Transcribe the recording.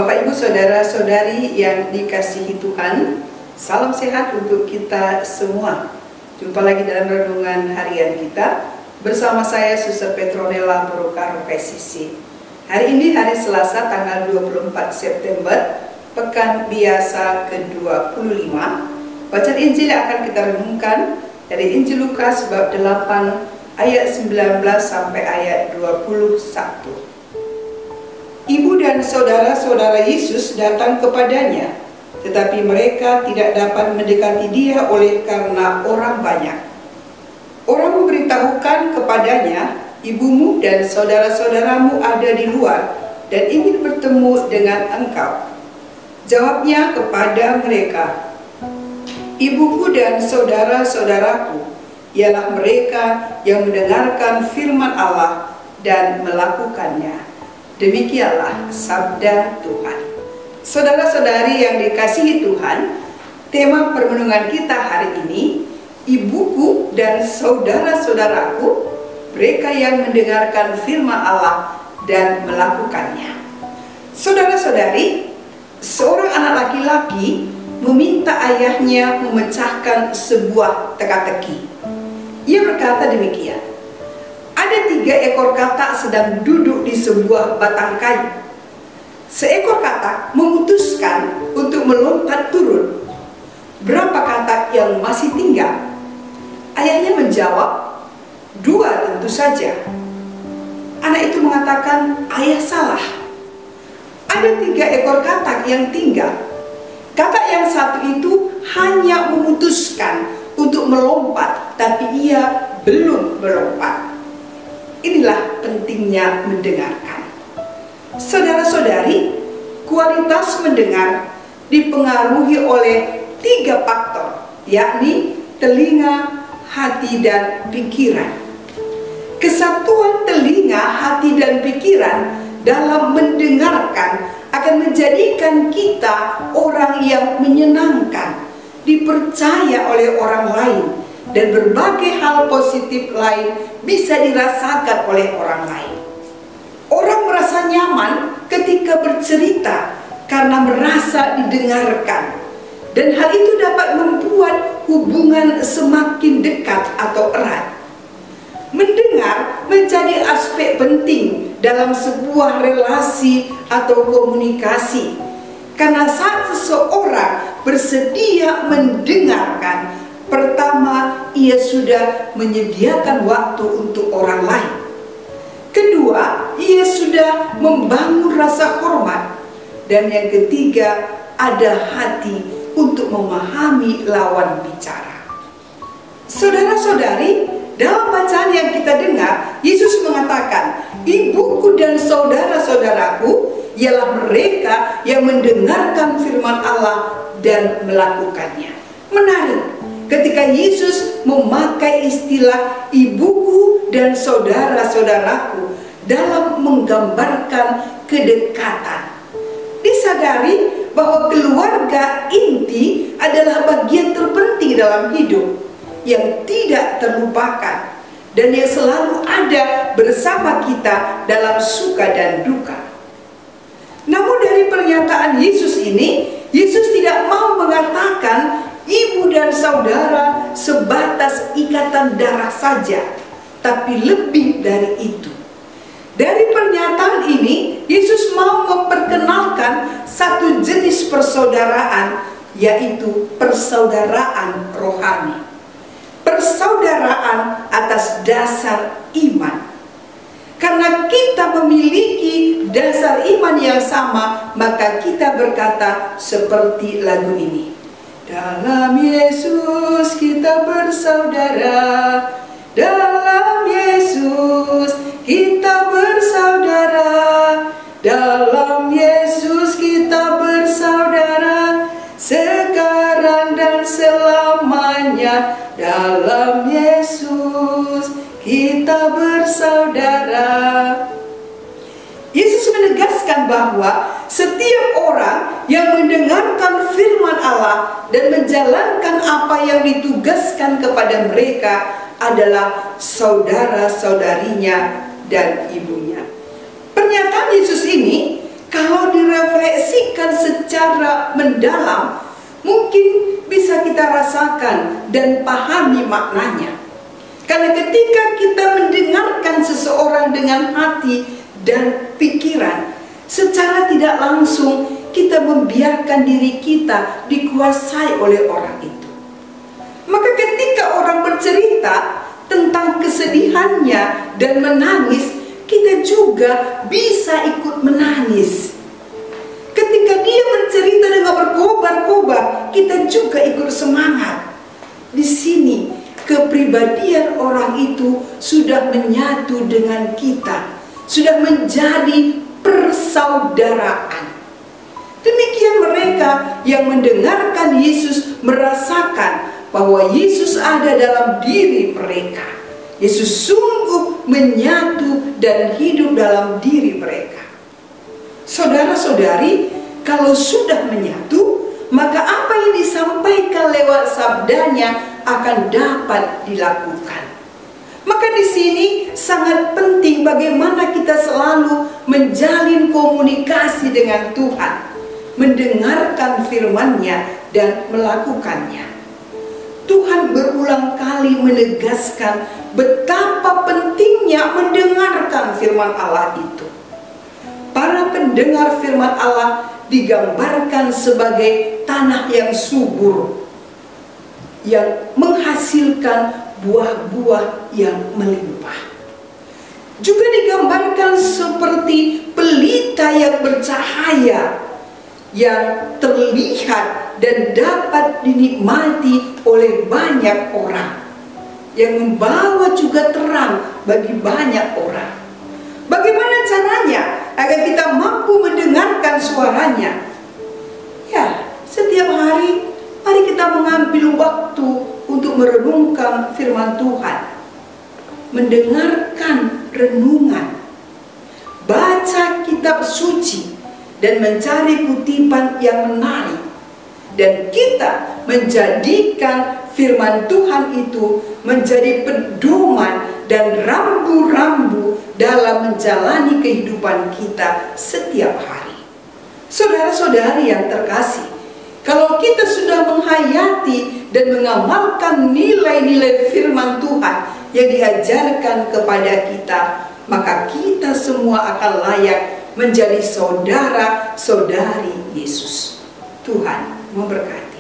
Bapak, Ibu, Saudara-saudari yang dikasihi Tuhan, salam sehat untuk kita semua. Jumpa lagi dalam renungan harian kita bersama saya, Suster Petronella Borokaro PSCC. Hari ini hari Selasa tanggal 24 September, Pekan Biasa ke-25. Bacaan Injil yang akan kita renungkan dari Injil Lukas bab 8 ayat 19 sampai ayat 21. Ibu dan saudara-saudara Yesus datang kepadanya, tetapi mereka tidak dapat mendekati dia oleh karena orang banyak. Orang memberitahukan kepadanya, ibumu dan saudara-saudaramu ada di luar dan ingin bertemu dengan engkau. Jawabnya kepada mereka, ibuku dan saudara-saudaraku ialah mereka yang mendengarkan firman Allah dan melakukannya. Demikianlah sabda Tuhan. Saudara-saudari yang dikasihi Tuhan, tema permenungan kita hari ini, ibuku dan saudara-saudaraku, mereka yang mendengarkan firman Allah dan melakukannya. Saudara-saudari, seorang anak laki-laki meminta ayahnya memecahkan sebuah teka-teki. Ia berkata demikian, ada 3 ekor katak sedang duduk di sebuah batang kayu. Seekor katak memutuskan untuk melompat turun. Berapa katak yang masih tinggal? Ayahnya menjawab, 2 tentu saja. Anak itu mengatakan, ayah salah. Ada 3 ekor katak yang tinggal. Katak yang satu itu hanya memutuskan untuk melompat, tapi ia belum melompat. Inilah pentingnya mendengarkan. Saudara-saudari, kualitas mendengar dipengaruhi oleh 3 faktor, yakni telinga, hati, dan pikiran. Kesatuan telinga, hati, dan pikiran dalam mendengarkan akan menjadikan kita orang yang menyenangkan, dipercaya oleh orang lain, dan berbagai hal positif lain bisa dirasakan oleh orang lain. Orang merasa nyaman ketika bercerita karena merasa didengarkan, dan hal itu dapat membuat hubungan semakin dekat atau erat. Mendengar menjadi aspek penting dalam sebuah relasi atau komunikasi, karena saat seseorang bersedia mendengarkan, pertama, ia sudah menyediakan waktu untuk orang lain. Kedua, ia sudah membangun rasa hormat. Dan yang ketiga, ada hati untuk memahami lawan bicara. Saudara-saudari, dalam bacaan yang kita dengar, Yesus mengatakan, ibuku dan saudara-saudaraku ialah mereka yang mendengarkan firman Allah dan melakukannya. Menarik, ketika Yesus memakai istilah ibuku dan saudara-saudaraku dalam menggambarkan kedekatan. Disadari bahwa keluarga inti adalah bagian terpenting dalam hidup yang tidak terlupakan dan yang selalu ada bersama kita dalam suka dan duka. Namun dari pernyataan Yesus ini, Yesus tidak mau mengatakan ibu dan saudara sebatas ikatan darah saja, tapi lebih dari itu. Dari pernyataan ini, Yesus mau memperkenalkan satu jenis persaudaraan, yaitu persaudaraan rohani. Persaudaraan atas dasar iman. Karena kita memiliki dasar iman yang sama, maka kita berkata seperti lagu ini. Dalam Yesus kita bersaudara, dalam Yesus kita bersaudara, dalam Yesus kita bersaudara, sekarang dan selamanya, dalam Yesus kita bersaudara. Yesus menegaskan bahwa setiap orang yang mendengarkan firman Allah dan menjalankan apa yang ditugaskan kepada mereka adalah saudara-saudarinya dan ibunya. Pernyataan Yesus ini kalau direfleksikan secara mendalam, mungkin bisa kita rasakan dan pahami maknanya. Karena ketika kita mendengarkan seseorang dengan hati dan pikiran, secara tidak langsung kita membiarkan diri kita dikuasai oleh orang itu. Maka ketika orang bercerita tentang kesedihannya dan menangis, kita juga bisa ikut menangis. Ketika dia bercerita dengan berkobar-kobar, kita juga ikut semangat. Di sini kepribadian orang itu sudah menyatu dengan kita, sudah menjadi persaudaraan. Demikian mereka yang mendengarkan Yesus merasakan bahwa Yesus ada dalam diri mereka. Yesus sungguh menyatu dan hidup dalam diri mereka. Saudara-saudari, kalau sudah menyatu, maka apa yang disampaikan lewat sabdanya akan dapat dilakukan. Maka di sini sangat penting bagaimana kita selalu menjalin komunikasi dengan Tuhan, mendengarkan firman-Nya dan melakukannya. Tuhan berulang kali menegaskan betapa pentingnya mendengarkan firman Allah itu. Para pendengar firman Allah digambarkan sebagai tanah yang subur, yang menghasilkan buah-buah yang melimpah. Juga digambarkan seperti pelita yang bercahaya, yang terlihat dan dapat dinikmati oleh banyak orang, yang membawa juga terang bagi banyak orang. Bagaimana caranya agar kita mampu mendengarkan suaranya? Ya, setiap hari mari kita mengambil waktu untuk merenungkan firman Tuhan, mendengarkan renungan, baca kitab suci, dan mencari kutipan yang menarik. Dan kita menjadikan firman Tuhan itu menjadi pedoman dan rambu-rambu dalam menjalani kehidupan kita setiap hari. Saudara-saudari yang terkasih, kalau kita sudah menghayati dan mengamalkan nilai-nilai firman Tuhan yang diajarkan kepada kita, maka kita semua akan layak menjadi saudara-saudari Yesus. Tuhan memberkati.